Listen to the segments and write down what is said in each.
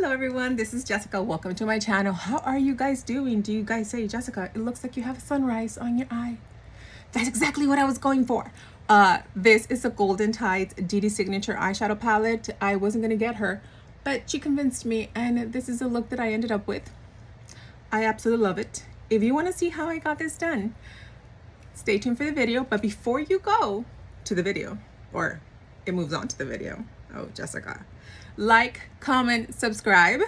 Hello everyone, this is Jessica. Welcome to my channel. How are you guys doing? Do you guys say, Jessica, it looks like you have a sunrise on your eye? That's exactly what I was going for. This is a Golden Tides Dedesignature eyeshadow palette. I wasn't gonna get her, but she convinced me, and this is the look that I ended up with. I absolutely love it. If you want to see how I got this done, stay tuned for the video. But before you go to the video, or it moves on to the video, oh Jessica, like, comment, subscribe.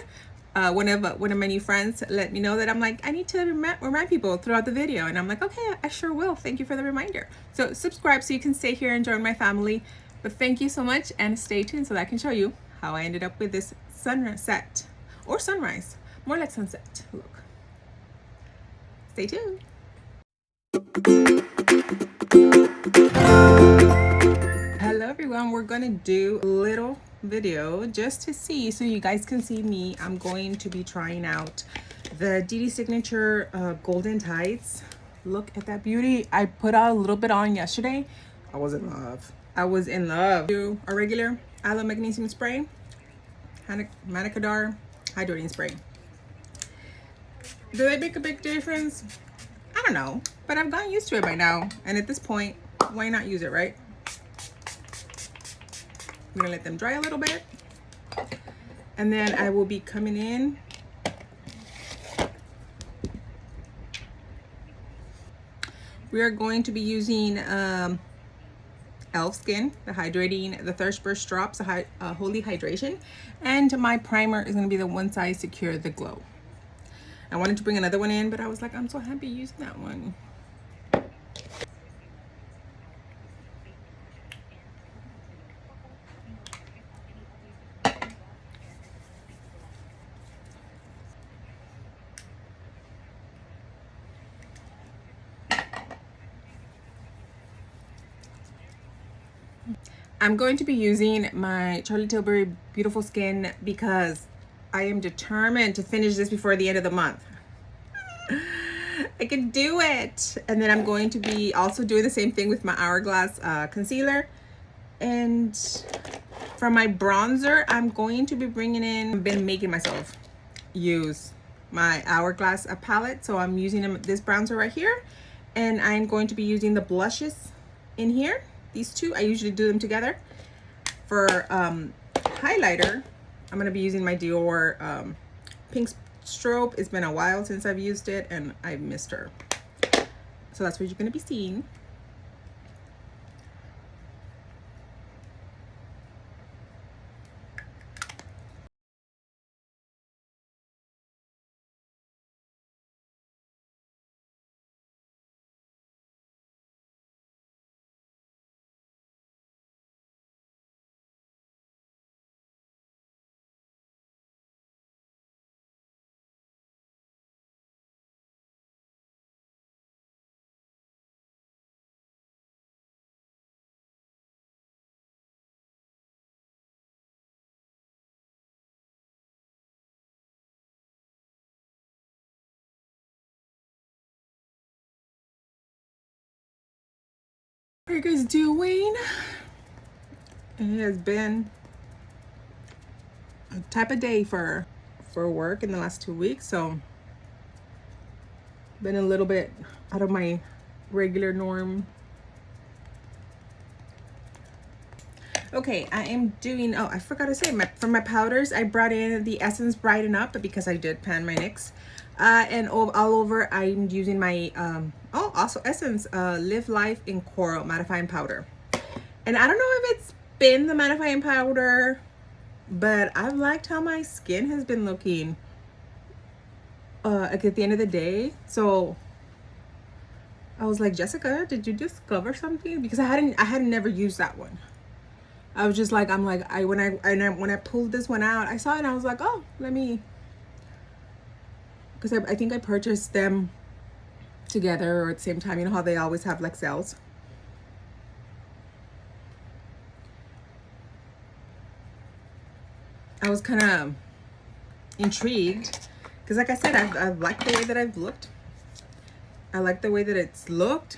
One of my new friends let me know that I'm like, I need to remind people throughout the video, and I'm like, okay, I sure will. Thank you for the reminder. So subscribe so you can stay here and join my family. But thank you so much, and stay tuned so that I can show you how I ended up with this sunset or sunrise, more like sunset look. Stay tuned. Hello everyone, we're gonna do a little video just to see, so you guys can see me. I'm going to be trying out the Dedesignature Golden Tides. Look at that beauty. I put out a little bit on yesterday. I was in love. Do a regular aloe magnesium spray, Manicadar hydrating spray. Do they make a big difference? I don't know, but I've gotten used to it by now, and at this point, why not use it, right? I'm gonna let them dry a little bit, and then I will be coming in we are going to be using Elf Skin, the Thirst Burst Drops, Holy Hydration, and my primer is gonna be the One Size Secure the Glow. I wanted to bring another one in, but I was like, I'm so happy using that one. I'm going to be using my Charlotte Tilbury Beautiful Skin because I am determined to finish this before the end of the month. I can do it. And then I'm going to be also doing the same thing with my Hourglass concealer. And for my bronzer, I'm going to be bringing in, I've been making myself use my Hourglass palette. So I'm using this bronzer right here. And I'm going to be using the blushes in here. These two, I usually do them together. For highlighter, I'm going to be using my Dior Pink Strobe. It's been a while since I've used it, and I've missed her. So that's what you're going to be seeing. How are you guys doing? It has been a type of day for work in the last 2 weeks, so been a little bit out of my regular norm. Okay, I am doing, oh, I forgot to say, for my powders, I brought in the Essence Brighten Up because I did pan my NYX. And all over, I'm using my, also Essence Live Life in Coral Mattifying Powder. And I don't know if it's been the mattifying powder, but I've liked how my skin has been looking like at the end of the day. So I was like, Jessica, did you discover something? Because I had never used that one. I was just like, when I pulled this one out, I saw it and I was like, oh, let me, because I think I purchased them together or at the same time. You know how they always have like sales. I was kind of intrigued because, like I said, I like the way that I've looked. I like the way that it's looked.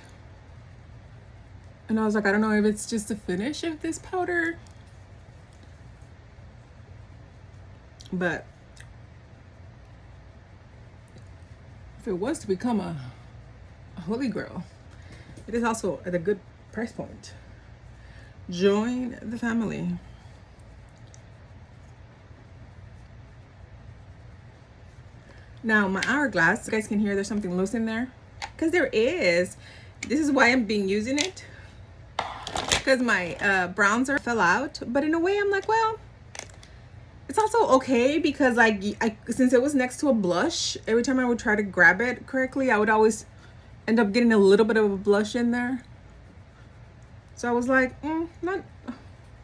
And I was like, I don't know if it's just the finish of this powder, but if it was to become a holy grail, it is also at a good price point. Join the family. Now my hourglass, you guys can hear there's something loose in there, because there is. This is why I'm using it, because my bronzer fell out. But in a way I'm like, well, it's also okay, because like since it was next to a blush, every time I would try to grab it correctly, I would always end up getting a little bit of a blush in there. So I was like, not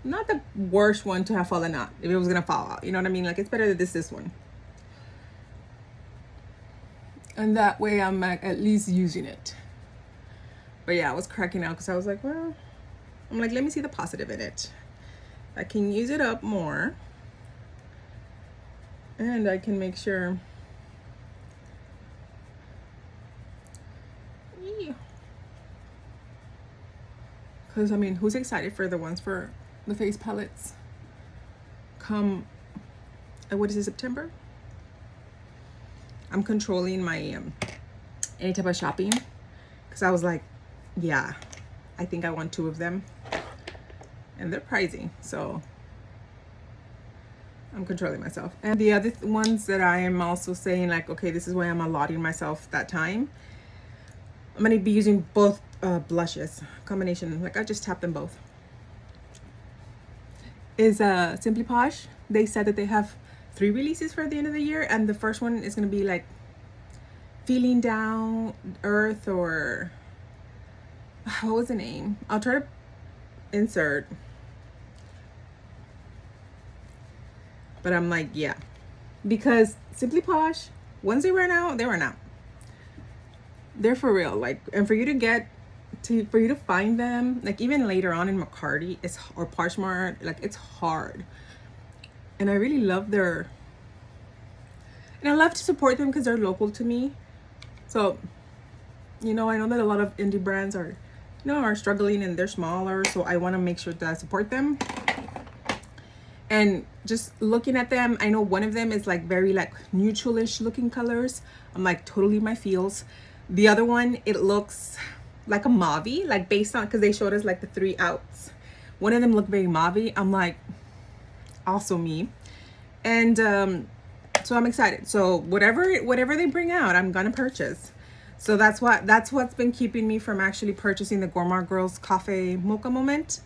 the worst one to have fallen out if it was gonna fall out. You know what I mean? Like, it's better than this one. And that way I'm at least using it. But yeah, I was cracking out because I was like, well, I'm like, let me see the positive in it. I can use it up more, and I can make sure. Because I mean, who's excited for the ones for the face palettes come, what is it, September? I'm controlling my any type of shopping, because I was like, yeah, I think I want 2 of them, and they're pricey, so I'm controlling myself. And the other ones that I am also saying, like, okay, this is why I'm allotting myself that time. I'm gonna be using both blushes combination. Like, I just tapped them both. Is Simply Posh. They said that they have 3 releases for the end of the year, and the first one is gonna be like Feeling Down Earth, or what was the name? I'll try to insert. But I'm like, yeah, because Simply Posh, once they run out, they run out. They're for real. Like, and for you to find them, like even later on in McCarty, or Poshmark, like, it's hard. And I really love and I love to support them because they're local to me. So, you know, I know that a lot of indie brands are struggling, and they're smaller, so I want to make sure that I support them. And just looking at them, I know one of them is like very like neutralish looking colors. I'm like, totally my feels. The other one, it looks like a mauve-y, like based on, because they showed us like the 3 outs. One of them looked very mauve-y. I'm like, also me. And so I'm excited. So whatever they bring out, I'm gonna purchase. So that's what's been keeping me from actually purchasing the Gourmand Girls Coffee Mocha Moment,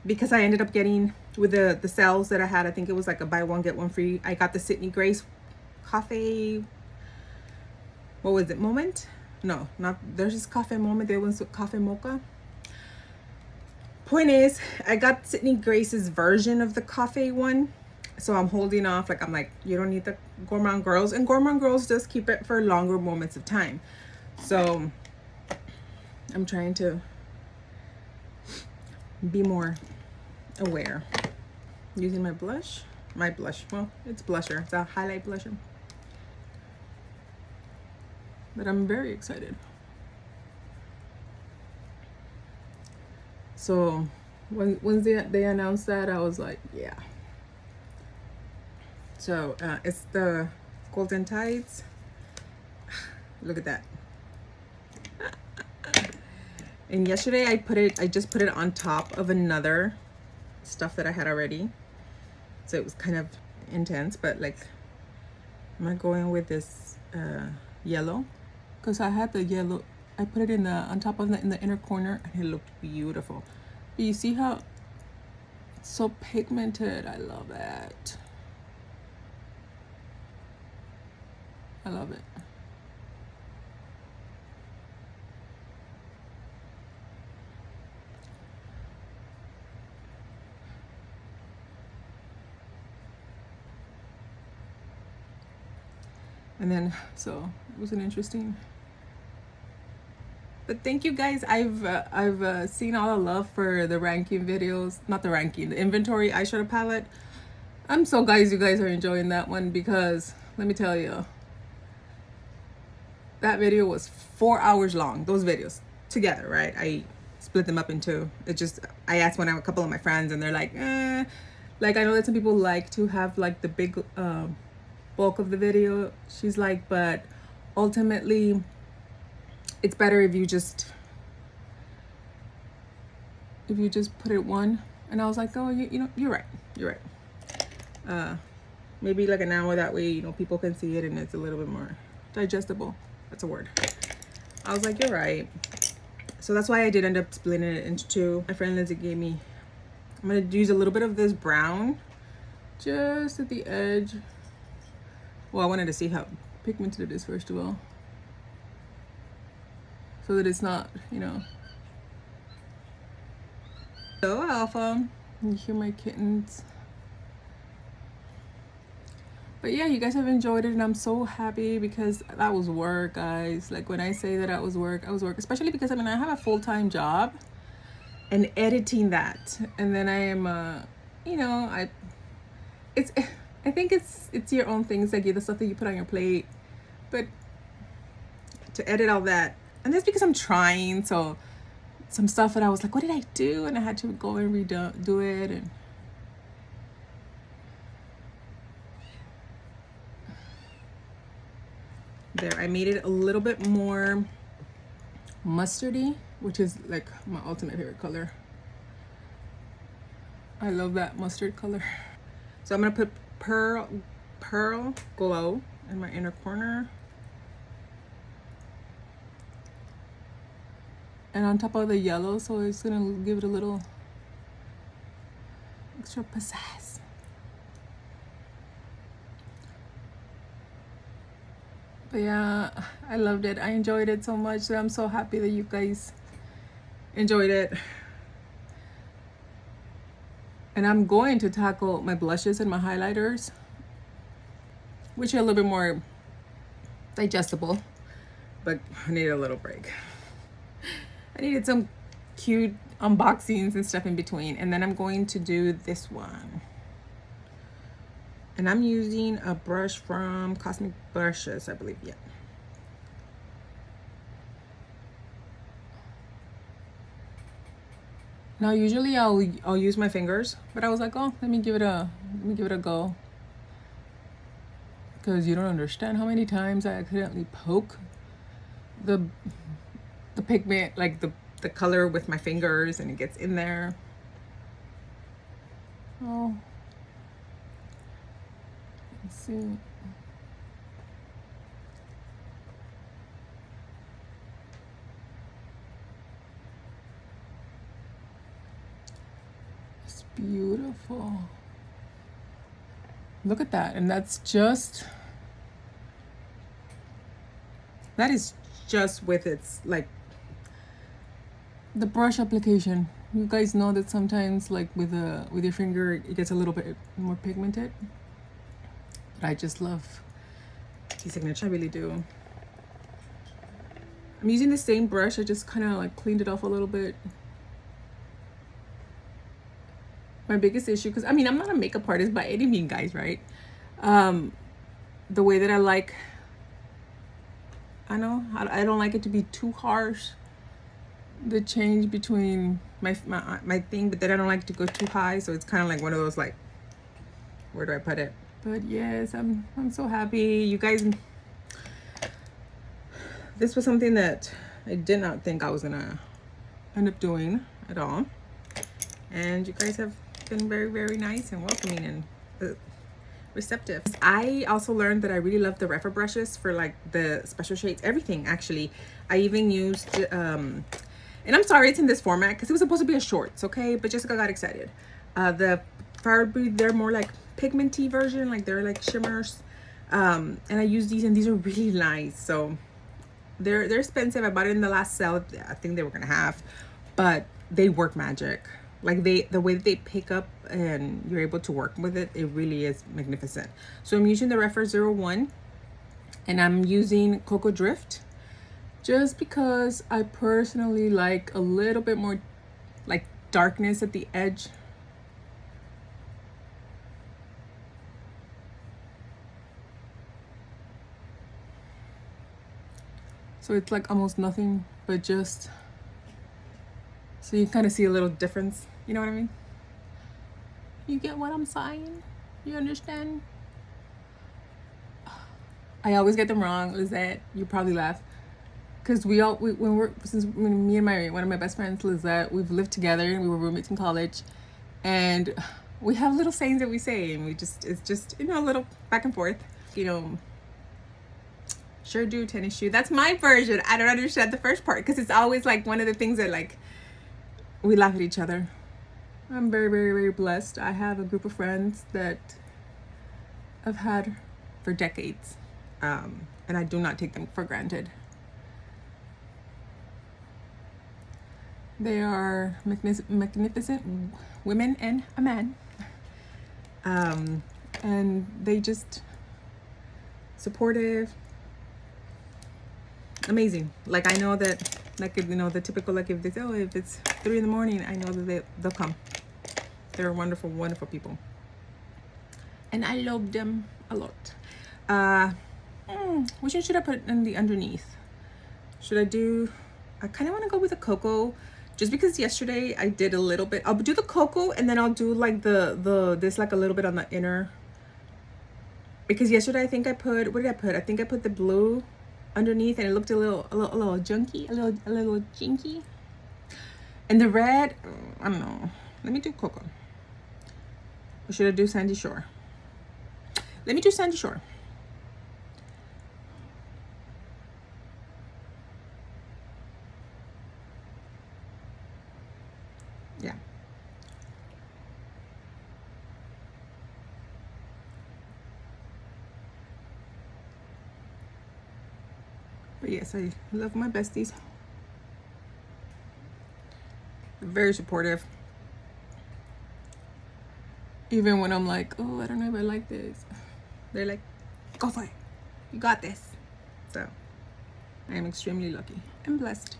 because I ended up getting, with the sales that I had, I think it was like a buy one get one free. I got the Sydney Grace Coffee, what was it, Moment? No, not, there's this Coffee Moment. There was Coffee Mocha. Point is, I got Sydney Grace's version of the coffee one, so I'm holding off. Like, I'm like, you don't need the Gourmand Girls, and Gourmand Girls does keep it for longer moments of time. So I'm trying to be more aware. Using my blush, well, it's blusher, it's a highlight blusher, but I'm very excited. So when they announced that, I was like, yeah. So it's the Golden Tides. Look at that. And yesterday I just put it on top of another stuff that I had already, so it was kind of intense. But like, am I going with this yellow? Because I had the yellow, I put it in on top of in the inner corner, and it looked beautiful. But you see how it's so pigmented? I love it. I love it. And then, so it was an interesting. But thank you guys. I've seen all the love for the ranking videos, not the ranking, the inventory eyeshadow palette. I'm so glad you guys are enjoying that one, because let me tell you, that video was 4 hours long. Those videos together, right? I split them up into, I asked a couple of my friends, and they're like, like, I know that some people like to have like the big bulk of the video. She's like, but ultimately it's better if you just put it one. And I was like, oh, you know, you're right. Maybe like an hour, that way, you know, people can see it and it's a little bit more digestible. That's a word. I was like, you're right. So that's why I did end up splitting it into two. My friend Lindsay gave me, I'm gonna use a little bit of this brown just at the edge. Well, I wanted to see how pigmented it is first of all, so that it's not, you know. So Alpha, you hear my kittens. But yeah, you guys have enjoyed it, and I'm so happy because that was work, guys. Like when I say that I was work, especially because I mean I have a full-time job, and editing that, and then I am you know, I think it's your own things, like the stuff that you put on your plate, but to edit all that, and that's because I'm trying. So some stuff that I was like, what did I do? And I had to go and redo it. And there, I made it a little bit more mustardy, which is like my ultimate favorite color. I love that mustard color. So I'm gonna put pearl glow in my inner corner, and on top of the yellow, so it's gonna give it a little extra pizzazz. But yeah, I loved it. I enjoyed it so much. So I'm so happy that you guys enjoyed it. And I'm going to tackle my blushes and my highlighters, which are a little bit more digestible, but I need a little break. I needed some cute unboxings and stuff in between. And then I'm going to do this one. And I'm using a brush from Cosmic Brushes, I believe. Yeah. Now usually I'll use my fingers, but I was like, oh, let me give it a go. Because you don't understand how many times I accidentally poke the pigment, like the color, with my fingers, and it gets in there. Oh. Let's see. It's beautiful. Look at that. And that is just with its, like, the brush application. You guys know that sometimes, like with your finger, it gets a little bit more pigmented. But I just love Dedesignature. I really do. I'm using the same brush. I just kind of like cleaned it off a little bit. My biggest issue, because I mean, I'm not a makeup artist by any means, guys, right? The way that I like, I don't like it to be too harsh. The change between my thing, but then I don't like it to go too high. So it's kind of like one of those, like, where do I put it? But yes, I'm so happy, you guys. This was something that I did not think I was gonna end up doing at all, and you guys have been very, very nice and welcoming and receptive. I also learned that I really love the refer brushes for like the special shades, everything actually. I even used and I'm sorry it's in this format because it was supposed to be a shorts, okay, but Jessica got excited. The Fire Breathe, they're more like pigmenty version, like they're like shimmers, and I use these, and these are really nice. So they're expensive. I bought it in the last sale. I think they were gonna have, but they work magic. Like the way that they pick up and you're able to work with it, it really is magnificent. So I'm using the Refer 01, and I'm using Cocoa Drift just because I personally like a little bit more like darkness at the edge. So it's like almost nothing, but just so you kind of see a little difference. You know what I mean? You get what I'm saying? You understand? I always get them wrong. Lizette, you probably laugh. Because when me and one of my best friends, Lizette, we've lived together and we were roommates in college. And we have little sayings that we say, and it's just, you know, a little back and forth. You know, sure do, tennis shoe. That's my version. I don't understand the first part because it's always like one of the things that like we laugh at each other. I'm very, very, very blessed. I have a group of friends that I've had for decades, and I do not take them for granted. They are magnificent women and a man, and they just supportive, amazing. Like I know that, like, you know, the typical, like if it's 3 in the morning, I know that they'll come. They're wonderful, wonderful people, and I love them a lot. Which one should I put in the underneath? Should I do? I kind of want to go with a cocoa, just because yesterday I did a little bit. I'll do the cocoa and then I'll do like this like a little bit on the inner. Because yesterday I think I put, what did I put? I think I put the blue underneath and it looked a little junky, a little jinky. And the red, I don't know. Let me do cocoa. Or should I do Sandy Shore? Let me do Sandy Shore. Yeah. But yes, I love my besties. Very supportive. Even when I'm like, oh, I don't know if I like this, they're like, go for it. You got this. So I am extremely lucky and blessed.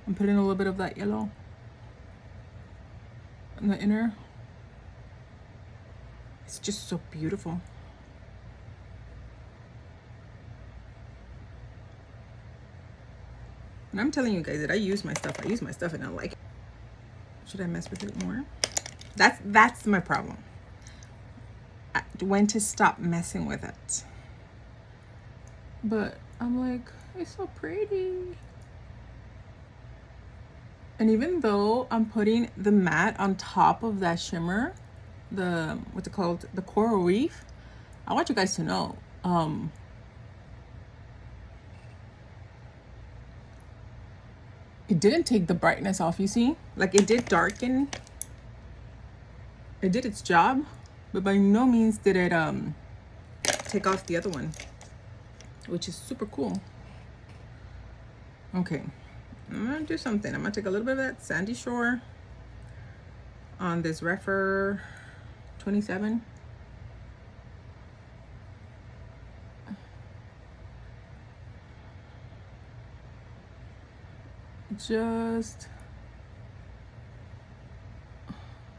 I'm putting a little bit of that yellow in the inner. It's just so beautiful. And I'm telling you guys that I use my stuff and I like it. Should I mess with it more? That's my problem. When to stop messing with it. But I'm like, it's so pretty. And even though I'm putting the matte on top of that shimmer, what's it called? The coral reef, I want you guys to know, it didn't take the brightness off, you see? Like it did darken. It did its job, but by no means did it take off the other one, which is super cool. Okay, I'm gonna do something. I'm gonna take a little bit of that Sandy Shore on this Refer 27. Just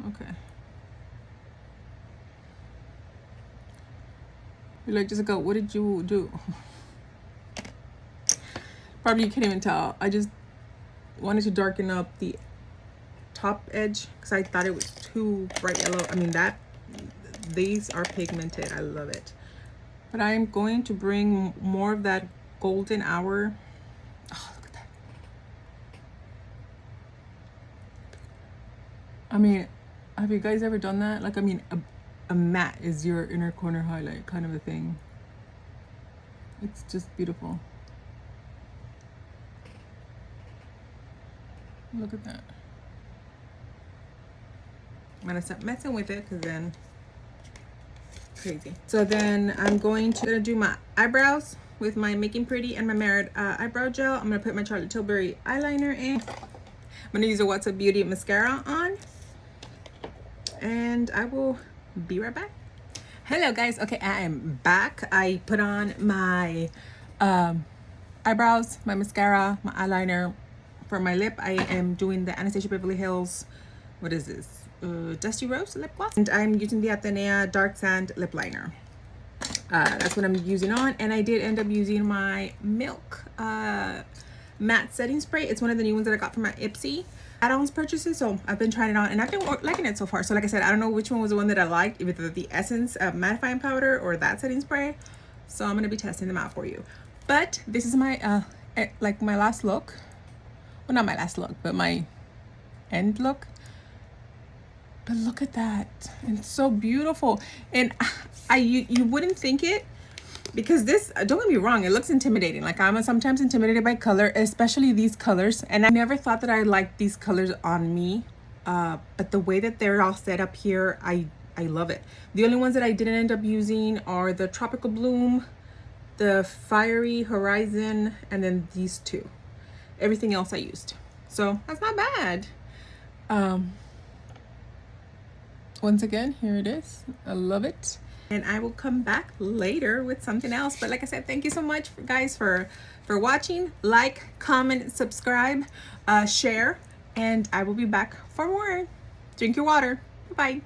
okay. You're like, Jessica, what did you do? Probably you can't even tell. I just wanted to darken up the top edge because I thought it was too bright yellow. I mean, these are pigmented. I love it. But I am going to bring more of that golden hour. Oh, look at that. I mean, have you guys ever done that? Like, I mean, a matte is your inner corner highlight kind of a thing. It's just beautiful. Look at that. I'm gonna stop messing with it because then crazy. So then I'm going to do my eyebrows with my Making Pretty and my Merit eyebrow gel. I'm gonna put my Charlotte Tilbury eyeliner in. I'm gonna use a What's Up Beauty mascara on, and I will be right back. Hello guys. Okay, I am back. I put on my eyebrows, my mascara, my eyeliner. For my lip, I am doing the Anastasia Beverly Hills, what is this? Dusty Rose lip gloss. And I'm using the Atenea Dark Sand lip liner. That's what I'm using on. And I did end up using my Milk matte setting spray. It's one of the new ones that I got from my Ipsy. add-ons purchases, so I've been trying it on and I've been liking it so far. So like I said, I don't know which one was the one that I liked, either the Essence mattifying powder or that setting spray. So I'm gonna be testing them out for you. But this is my like my last look. Well, not my last look, but my end look. But look at that, it's so beautiful. And you wouldn't think it, because this, don't get me wrong, it looks intimidating. Like, I'm sometimes intimidated by color, especially these colors, and I never thought that I liked these colors on me, but the way that they're all set up here, I love it. The only ones that I didn't end up using are the Tropical Bloom, the Fiery Horizon, and then these two. Everything else I used, so that's not bad. Once again, here it is. I love it. And I will come back later with something else. But like I said, thank you so much, guys, for watching. Like, comment, subscribe, share, and I will be back for more. Drink your water. Bye.